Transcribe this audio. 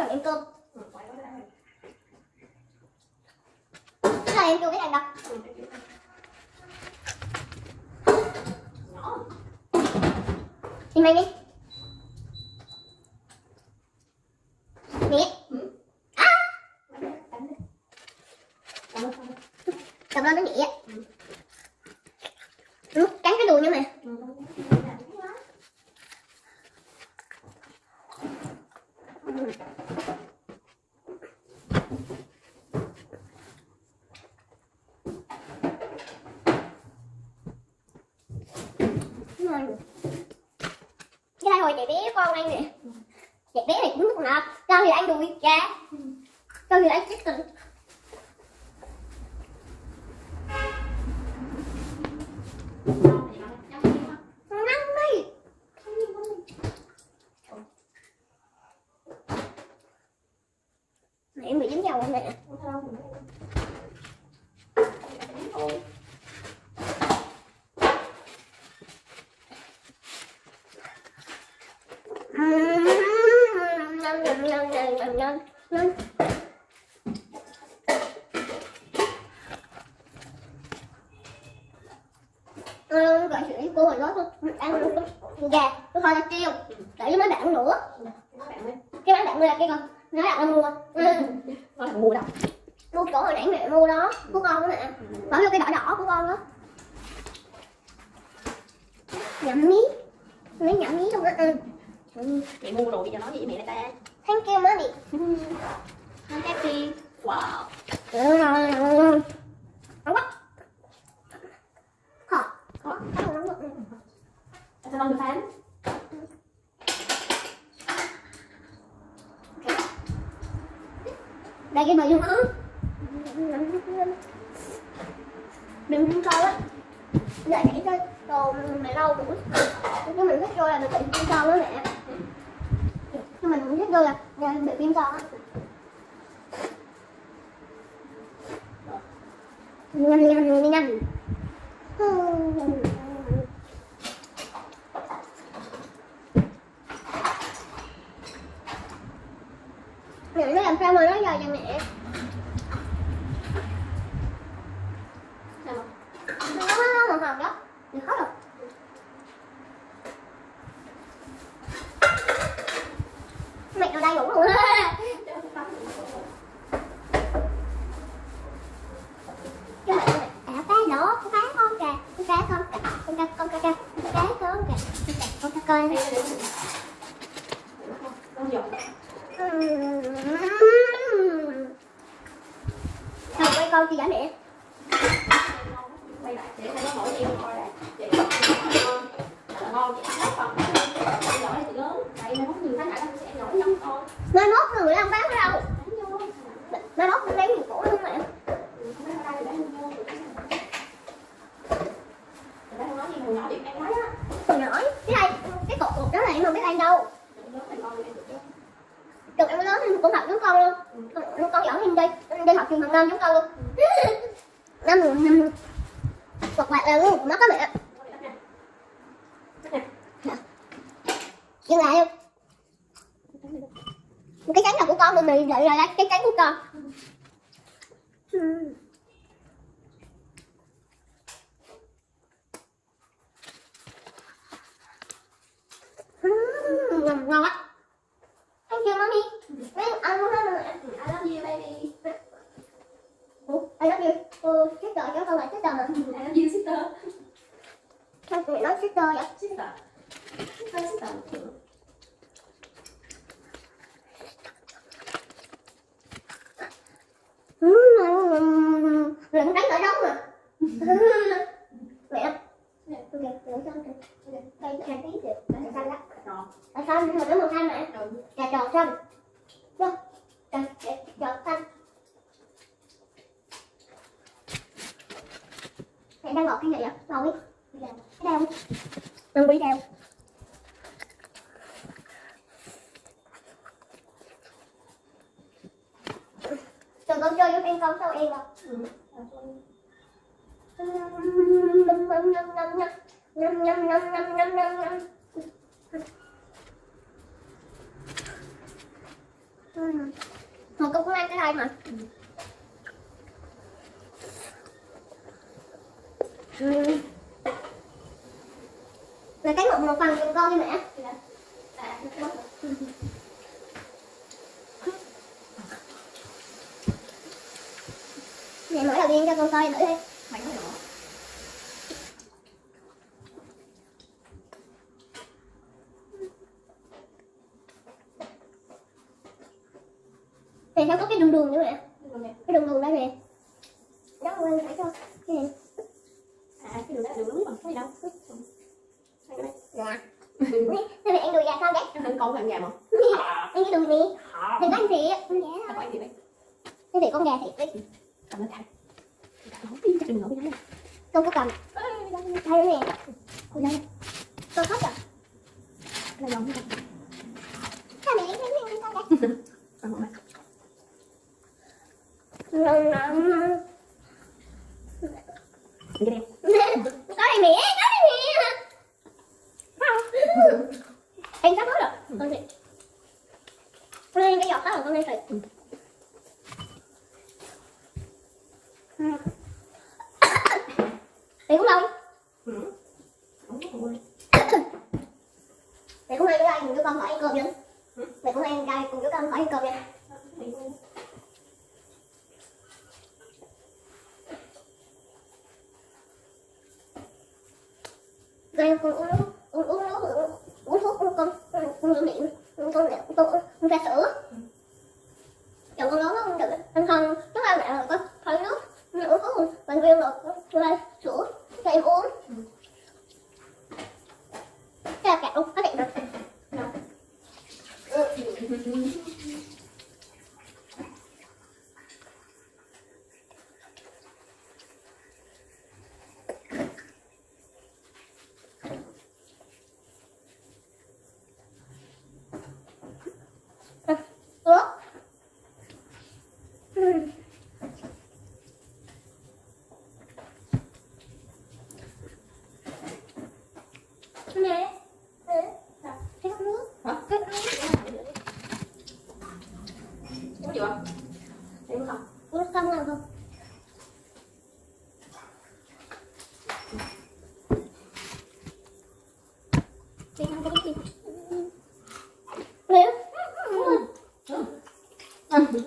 bằng em cơm. Cái này em chưa biết ăn đâu. Nhìn mày đi. Nè. À. Cầm lên nó nhẹ á. Cắn cái đùi nha mày. Cái đây rồi chị bé con ăn nè. Chị bé này cũng rất ngọt. Cho thì ăn đùi gà. Cho thì ăn chicken. Mẹ em bị dính dầu không mẹ? Gọi chuyện cô hồi đó ăn gà tôi thôi là kêu để với mấy bạn nữa. Cái mấy bạn mua là kia con nói là mua mua đâu mua chỗ hồi nãy mẹ mua đó của con đó mẹ, bỏ vô cái đỏ đỏ của con đó. Nhậm mí mấy nhậm mí luôn á. Mẹ mua rồi bây giờ nói gì với mẹ ta? Thank you mommy. Thank you. Wow. Nóng quá. Hả? Sao không được phán? Đây cái bầy nó đừng không sao á. Để nhảy chơi đồ mẹ lâu cũng nhưng mình thích vô là được bị viêm son đó mẹ. Nhưng mình cũng thích vô là bị viêm son á. Nhanh. Mẹ nó làm sao mà nó giờ cho mẹ? Nó màu hồng đó. Được hết rồi. Mẹ ở đây ngủ luôn á. Cái mẹ cái đó, cái con kìa, cái con kìa, con cá con kìa, con cá coi. Con giọt. Thôi quay con chị giả mẹ. Quay lại để nó mỗi em coi lại. Để ngon chị hết phần. Giỏi thì lớn. Tại nó nhiều tháng lại nó sẽ nổi giống con. Mai mốt người ăn bán ở đâu? Mai mốt lấy nhiều cổ luôn mẹ. Nhỏ điểm em nói á. Còn nhỏ, cái này cái cột đó là em không biết ăn đâu. Được em lớn thì cũng học giống con luôn. Con giỏi em đi học trường mầm non giống con luôn. Năm quạt quạt là luôn mất đó mẹ. Dừng lại luôn. Cái cánh là của con mà mày đợi lại cái cánh của con. Ngon quá. Thank you mommy. Ăn luôn đó mẹ. I love you baby. I love you. Sister cho con lại sister mà. I love you sister. Sao mẹ nói sister vậy? Sister. Sister. Đừng đánh ở đâu mà. Mẹ. Ok, đừng xong kìa. Đây cái tí kìa, là xanh đó. Là xanh nhưng mà nó màu xanh mà. Trà tròn xanh. Vô. Trà tròn xanh. Mẹ đang ngọt cái gì vậy? Ngọt đi. Cái đeo đi. Đừng bị đeo. Đừng con chơi với em con sao em đâu. Một cục cũng ăn cái thôi mà. Là cái một phần giùm con đi mẹ. Mẹ mở đầu tiên cho con coi thử đi. Mày nói nữa. Thì sao có cái đường đường nữa mẹ? Cái đường đường đây nè. Đó quên phải cho cái này. À cái đường đó là đường đúng mà, có gì đâu. Dạ. Thế mẹ ăn đùi gà sao đấy? Em thử con làm gà mà. Ăn cái đùi gì? Thì có anh chị á. Tao phải gì đấy. Cái gì con gà thiệt đấy. Cầm lên thằng. Không biết chắc đừng nổi cái này. Con có cầm. Đây nè. Con khóc rồi. Là giòn không? Sao mẹ lấy cái con gà? Còn một mặt. Cái đen. Có đây mẹ, có đây mẹ. Em sắp hết rồi. Con thiệt. Con lên cái giọt đó rồi con lên thịt. Mẹ cũng đâu? Mẹ cũng ăn cái đây cùng với con khỏi ăn cơm nữa. Mẹ cũng ăn đây cùng với con khỏi ăn cơm nha. Đây con uống nước, uống thuốc con rửa miệng, con ra sữa. Chồng con lớn không được, anh không, trước đây mẹ rồi con hơi nước, uống thuốc bệnh viêm rồi, ra sữa cho em uống. Cái là kẹo luôn, có điện rồi. Nè, cái cốc nước. Hả? Cái cốc nước. Uống gì không? Em không? Uống nước không nào không? Đi ăn cái bánh đi. Liệu? Okay.